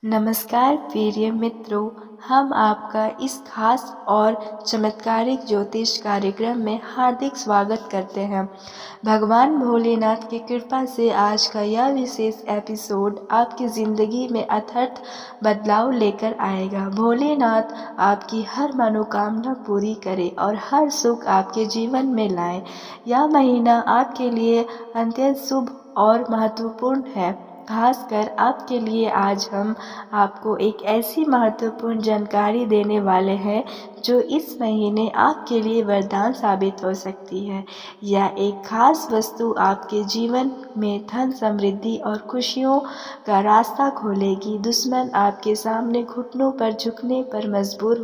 नमस्कार प्रिय मित्रों, हम आपका इस खास और चमत्कारिक ज्योतिष कार्यक्रम में हार्दिक स्वागत करते हैं। भगवान भोलेनाथ की कृपा से आज का यह विशेष एपिसोड आपकी ज़िंदगी में अथार्थ बदलाव लेकर आएगा। भोलेनाथ आपकी हर मनोकामना पूरी करे और हर सुख आपके जीवन में लाए। यह महीना आपके लिए अत्यंत शुभ और महत्वपूर्ण है। खासकर आपके लिए आज हम आपको एक ऐसी महत्वपूर्ण जानकारी देने वाले हैं जो इस महीने आपके लिए वरदान साबित हो सकती है। यह एक खास वस्तु आपके जीवन में धन समृद्धि और खुशियों का रास्ता खोलेगी। दुश्मन आपके सामने घुटनों पर झुकने पर मजबूर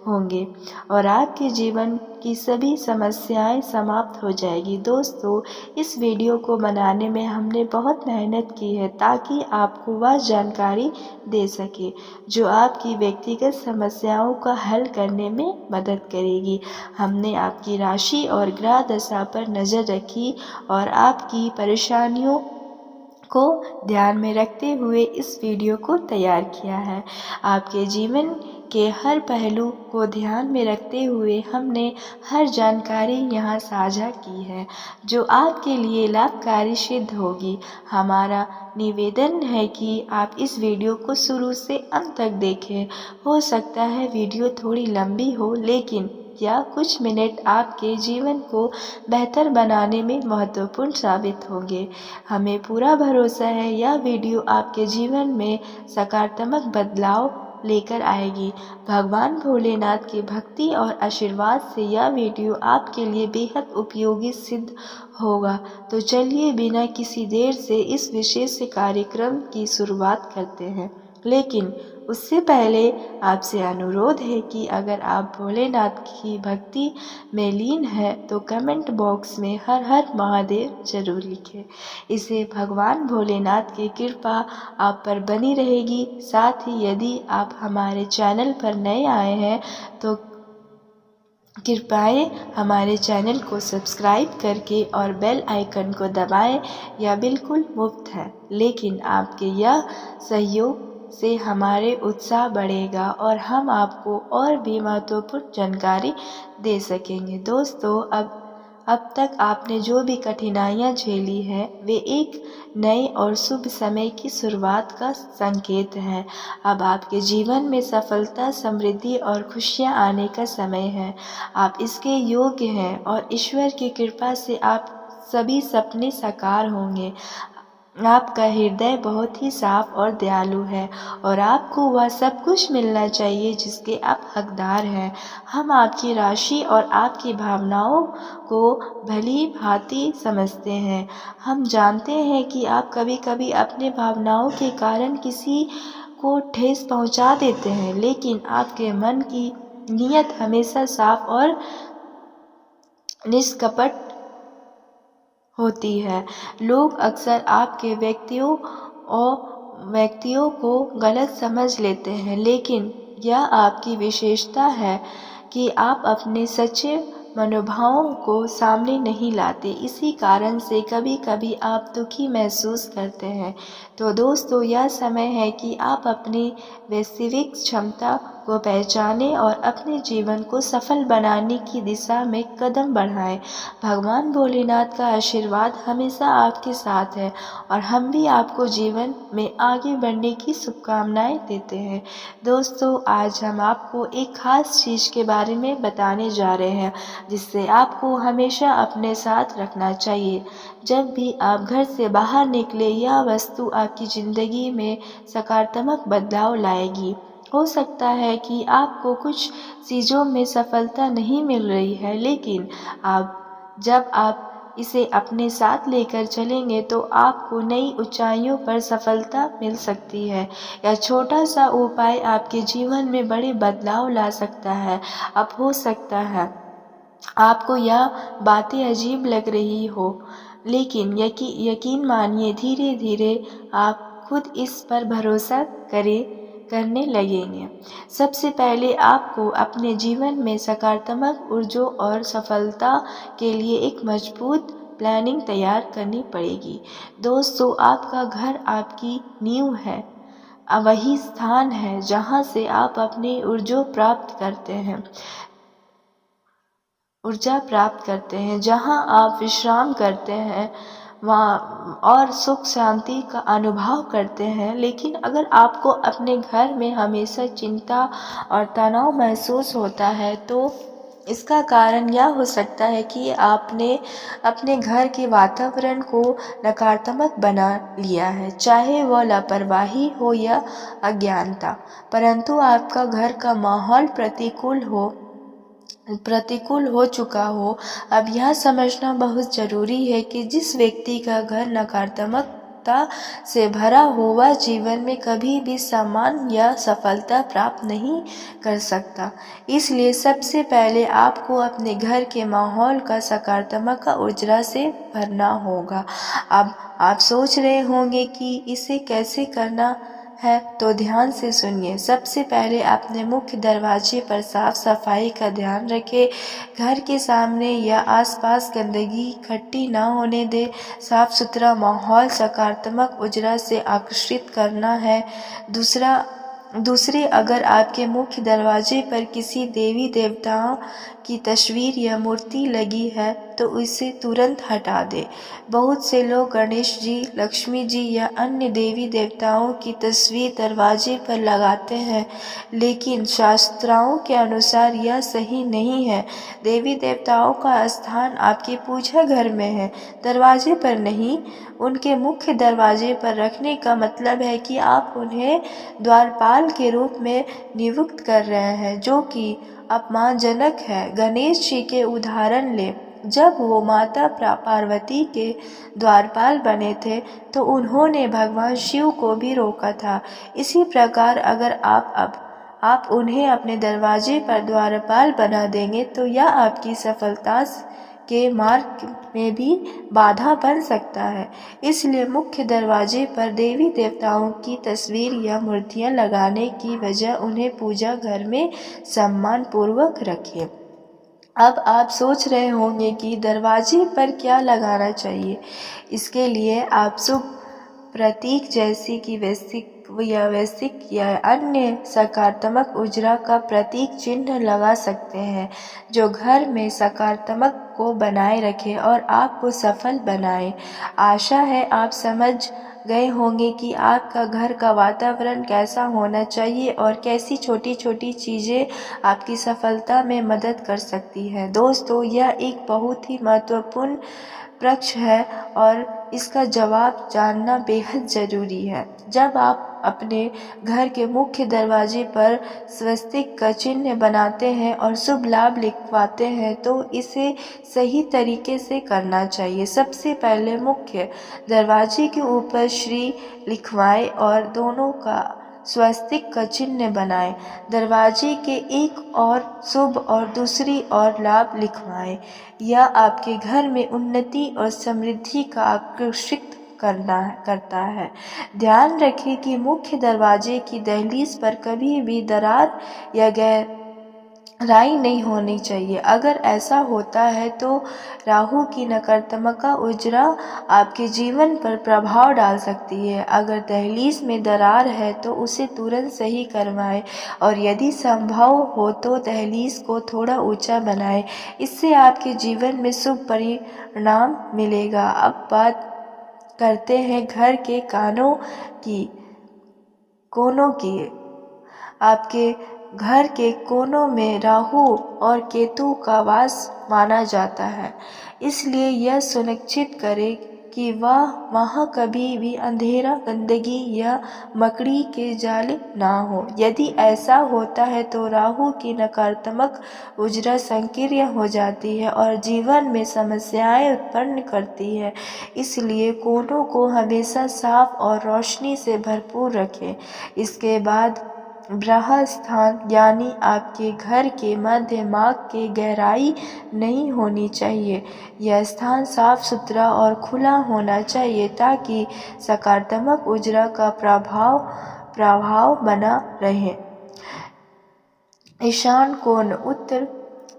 होंगे और आपके जीवन की सभी समस्याएं समाप्त हो जाएगी। दोस्तों, इस वीडियो को बनाने में हमने बहुत मेहनत की है ताकि आपको वह जानकारी दे सके जो आपकी व्यक्तिगत समस्याओं का हल करने में मदद करेगी। हमने आपकी राशि और ग्रह दशा पर नज़र रखी और आपकी परेशानियों को ध्यान में रखते हुए इस वीडियो को तैयार किया है। आपके जीवन के हर पहलू को ध्यान में रखते हुए हमने हर जानकारी यहाँ साझा की है जो आपके लिए लाभकारी सिद्ध होगी। हमारा निवेदन है कि आप इस वीडियो को शुरू से अंत तक देखें। हो सकता है वीडियो थोड़ी लंबी हो, लेकिन या कुछ मिनट आपके जीवन को बेहतर बनाने में महत्वपूर्ण साबित होंगे। हमें पूरा भरोसा है यह वीडियो आपके जीवन में सकारात्मक बदलाव लेकर आएगी। भगवान भोलेनाथ की भक्ति और आशीर्वाद से यह वीडियो आपके लिए बेहद उपयोगी सिद्ध होगा। तो चलिए बिना किसी देर से इस विशेष कार्यक्रम की शुरुआत करते हैं। लेकिन उससे पहले आपसे अनुरोध है कि अगर आप भोलेनाथ की भक्ति में लीन हैं तो कमेंट बॉक्स में हर हर महादेव जरूर लिखें। इससे भगवान भोलेनाथ की कृपा आप पर बनी रहेगी। साथ ही यदि आप हमारे चैनल पर नए आए हैं तो कृपया हमारे चैनल को सब्सक्राइब करके और बेल आइकन को दबाएं। यह बिल्कुल मुफ्त है, लेकिन आपके यह सहयोग से हमारे उत्साह बढ़ेगा और हम आपको और भी महत्वपूर्ण जानकारी दे सकेंगे। दोस्तों, अब तक आपने जो भी कठिनाइयाँ झेली हैं वे एक नए और शुभ समय की शुरुआत का संकेत है। अब आपके जीवन में सफलता, समृद्धि और खुशियाँ आने का समय है। आप इसके योग्य हैं और ईश्वर की कृपा से आप सभी सपने साकार होंगे। आपका हृदय बहुत ही साफ और दयालु है और आपको वह सब कुछ मिलना चाहिए जिसके आप हकदार हैं। हम आपकी राशि और आपकी भावनाओं को भली भांति समझते हैं। हम जानते हैं कि आप कभी कभी अपने भावनाओं के कारण किसी को ठेस पहुंचा देते हैं, लेकिन आपके मन की नीयत हमेशा साफ और निष्कपट होती है। लोग अक्सर आपके व्यक्तियों को गलत समझ लेते हैं, लेकिन यह आपकी विशेषता है कि आप अपने सच्चे मनोभावों को सामने नहीं लाते। इसी कारण से कभी कभी आप दुखी महसूस करते हैं। तो दोस्तों, यह समय है कि आप अपनी वैश्विक क्षमता को पहचानें और अपने जीवन को सफल बनाने की दिशा में कदम बढ़ाएं। भगवान भोलेनाथ का आशीर्वाद हमेशा आपके साथ है और हम भी आपको जीवन में आगे बढ़ने की शुभकामनाएं देते हैं। दोस्तों, आज हम आपको एक खास चीज़ के बारे में बताने जा रहे हैं जिससे आपको हमेशा अपने साथ रखना चाहिए। जब भी आप घर से बाहर निकले, यह वस्तु आपकी ज़िंदगी में सकारात्मक बदलाव लाएगी। हो सकता है कि आपको कुछ चीज़ों में सफलता नहीं मिल रही है, लेकिन जब आप इसे अपने साथ लेकर चलेंगे तो आपको नई ऊंचाइयों पर सफलता मिल सकती है। यह छोटा सा उपाय आपके जीवन में बड़े बदलाव ला सकता है। अब हो सकता है आपको यह बातें अजीब लग रही हो, लेकिन यकीन मानिए, धीरे धीरे आप खुद इस पर भरोसा करने लगेंगे। सबसे पहले आपको अपने जीवन में सकारात्मक ऊर्जा और सफलता के लिए एक मजबूत प्लानिंग तैयार करनी पड़ेगी। दोस्तों, आपका घर आपकी नींव है। वही स्थान है जहाँ से आप अपनी ऊर्जा प्राप्त करते हैं, जहाँ आप विश्राम करते हैं वहाँ और सुख शांति का अनुभव करते हैं। लेकिन अगर आपको अपने घर में हमेशा चिंता और तनाव महसूस होता है तो इसका कारण यह हो सकता है कि आपने अपने घर के वातावरण को नकारात्मक बना लिया है, चाहे वह लापरवाही हो या अज्ञानता। परंतु आपका घर का माहौल प्रतिकूल हो चुका हो। अब यह समझना बहुत जरूरी है कि जिस व्यक्ति का घर नकारात्मकता से भरा हो वह जीवन में कभी भी सम्मान या सफलता प्राप्त नहीं कर सकता। इसलिए सबसे पहले आपको अपने घर के माहौल का सकारात्मक ऊर्जा से भरना होगा। अब आप सोच रहे होंगे कि इसे कैसे करना है, तो ध्यान से सुनिए। सबसे पहले अपने मुख्य दरवाजे पर साफ सफाई का ध्यान रखें। घर के सामने या आसपास गंदगी इकट्ठी न होने दें। साफ सुथरा माहौल सकारात्मक ऊर्जा से आकर्षित करना है। दूसरे अगर आपके मुख्य दरवाजे पर किसी देवी देवताओं की तस्वीर या मूर्ति लगी है तो इसे तुरंत हटा दें। बहुत से लोग गणेश जी, लक्ष्मी जी या अन्य देवी देवताओं की तस्वीर दरवाजे पर लगाते हैं, लेकिन शास्त्रों के अनुसार यह सही नहीं है। देवी देवताओं का स्थान आपके पूजा घर में है, दरवाजे पर नहीं। उनके मुख्य दरवाजे पर रखने का मतलब है कि आप उन्हें द्वारपाल के रूप में नियुक्त कर रहे हैं, जो कि अपमानजनक है। गणेश जी के उदाहरण लें। जब वो माता पार्वती के द्वारपाल बने थे तो उन्होंने भगवान शिव को भी रोका था। इसी प्रकार अगर आप उन्हें अपने दरवाजे पर द्वारपाल बना देंगे तो यह आपकी सफलता के मार्ग में भी बाधा बन सकता है। इसलिए मुख्य दरवाजे पर देवी देवताओं की तस्वीर या मूर्तियां लगाने की वजह उन्हें पूजा घर में सम्मान पूर्वक रखें। अब आप सोच रहे होंगे कि दरवाजे पर क्या लगाना चाहिए। इसके लिए आप शुभ प्रतीक जैसे कि वैश्विक या अन्य सकारात्मक ऊर्जा का प्रतीक चिन्ह लगा सकते हैं, जो घर में सकारात्मक को बनाए रखे और आपको सफल बनाए। आशा है आप समझ गए होंगे कि आपका घर का वातावरण कैसा होना चाहिए और कैसी छोटी छोटी चीज़ें आपकी सफलता में मदद कर सकती हैं। दोस्तों, यह एक बहुत ही महत्वपूर्ण प्रश्न है और इसका जवाब जानना बेहद ज़रूरी है। जब आप अपने घर के मुख्य दरवाजे पर स्वस्तिक का चिन्ह बनाते हैं और शुभ लाभ लिखवाते हैं तो इसे सही तरीके से करना चाहिए। सबसे पहले मुख्य दरवाजे के ऊपर श्री लिखवाएं और दोनों का स्वस्तिक का चिन्ह बनाएं। दरवाजे के एक और शुभ और दूसरी और लाभ लिखवाएं। यह आपके घर में उन्नति और समृद्धि का आकर्षित करता है। ध्यान रखें कि मुख्य दरवाजे की दहलीज पर कभी भी दरार या गहराई नहीं होनी चाहिए। अगर ऐसा होता है तो राहु की नकारात्मक ऊर्जा आपके जीवन पर प्रभाव डाल सकती है। अगर दहलीज में दरार है तो उसे तुरंत सही करवाएं और यदि संभव हो तो दहलीज को थोड़ा ऊंचा बनाएं। इससे आपके जीवन में शुभ परिणाम मिलेगा। अब बात करते हैं घर के कोनों की। आपके घर के कोनों में राहु और केतु का वास माना जाता है, इसलिए यह सुनिश्चित करें कि वहाँ कभी भी अंधेरा, गंदगी या मकड़ी के जाल ना हो। यदि ऐसा होता है तो राहु की नकारात्मक ऊर्जा संकीर्ण हो जाती है और जीवन में समस्याएं उत्पन्न करती है। इसलिए कोनों को हमेशा साफ और रोशनी से भरपूर रखें। इसके बाद ब्रह्म स्थान यानी आपके घर के मध्य मार्ग की गहराई नहीं होनी चाहिए। यह स्थान साफ सुथरा और खुला होना चाहिए ताकि सकारात्मक ऊर्जा का प्रभाव बना रहे। ईशान कोण उत्तर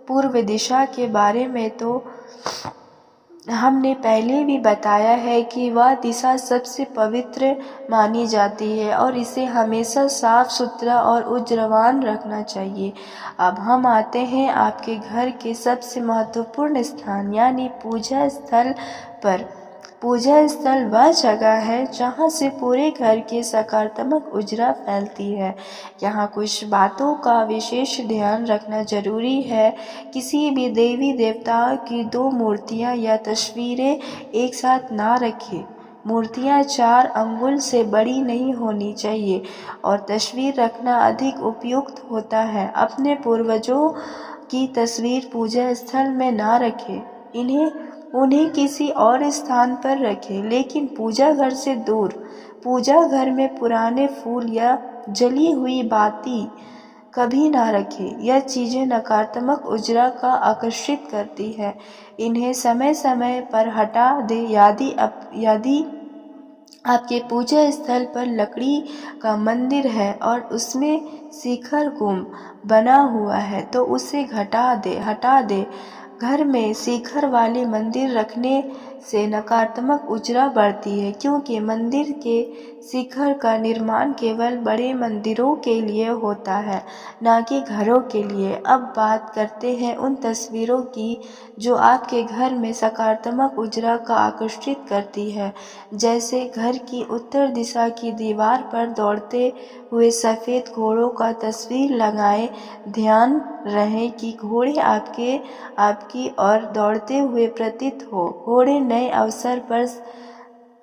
पूर्व दिशा के बारे में तो हमने पहले भी बताया है कि वह दिशा सबसे पवित्र मानी जाती है और इसे हमेशा साफ सुथरा और उज्जवल रखना चाहिए। अब हम आते हैं आपके घर के सबसे महत्वपूर्ण स्थान यानी पूजा स्थल पर। पूजा स्थल वह जगह है जहाँ से पूरे घर की सकारात्मक ऊर्जा फैलती है। यहाँ कुछ बातों का विशेष ध्यान रखना जरूरी है। किसी भी देवी देवताओं की 2 मूर्तियाँ या तस्वीरें एक साथ ना रखें। मूर्तियाँ 4 अंगुल से बड़ी नहीं होनी चाहिए और तस्वीर रखना अधिक उपयुक्त होता है। अपने पूर्वजों की तस्वीर पूजा स्थल में ना रखें। उन्हें किसी और स्थान पर रखें, लेकिन पूजा घर से दूर। पूजा घर में पुराने फूल या जली हुई बाती कभी ना रखें। यह चीज़ें नकारात्मक ऊर्जा का आकर्षित करती है। इन्हें समय समय पर हटा दें। यदि आपके पूजा स्थल पर लकड़ी का मंदिर है और उसमें शिखर गुम्ब बना हुआ है तो उसे हटा दे। घर में शिखर वाले मंदिर रखने से नकारात्मक ऊर्जा बढ़ती है, क्योंकि मंदिर के शिखर का निर्माण केवल बड़े मंदिरों के लिए होता है, ना कि घरों के लिए। अब बात करते हैं उन तस्वीरों की जो आपके घर में सकारात्मक ऊर्जा का आकर्षित करती है। जैसे घर की उत्तर दिशा की दीवार पर दौड़ते हुए सफ़ेद घोड़ों का तस्वीर लगाएं। ध्यान रहे कि घोड़े आपकी ओर दौड़ते हुए प्रतीत हो। घोड़े नए अवसर पर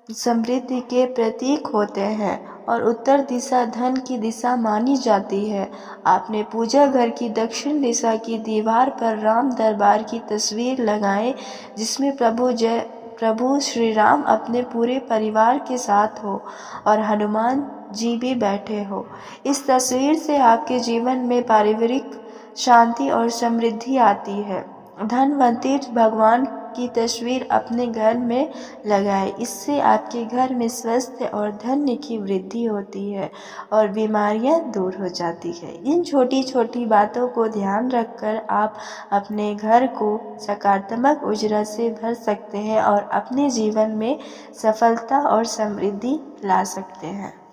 समृद्धि के प्रतीक होते हैं और उत्तर दिशा धन की दिशा मानी जाती है। आपने पूजा घर की दक्षिण दिशा की दीवार पर राम दरबार की तस्वीर लगाएं, जिसमें प्रभु श्री राम अपने पूरे परिवार के साथ हो और हनुमान जी भी बैठे हो। इस तस्वीर से आपके जीवन में पारिवारिक शांति और समृद्धि आती है। धनवंतरी भगवान की तस्वीर अपने घर में लगाएं। इससे आपके घर में स्वास्थ्य और धन की वृद्धि होती है और बीमारियां दूर हो जाती है। इन छोटी छोटी बातों को ध्यान रखकर आप अपने घर को सकारात्मक ऊर्जा से भर सकते हैं और अपने जीवन में सफलता और समृद्धि ला सकते हैं।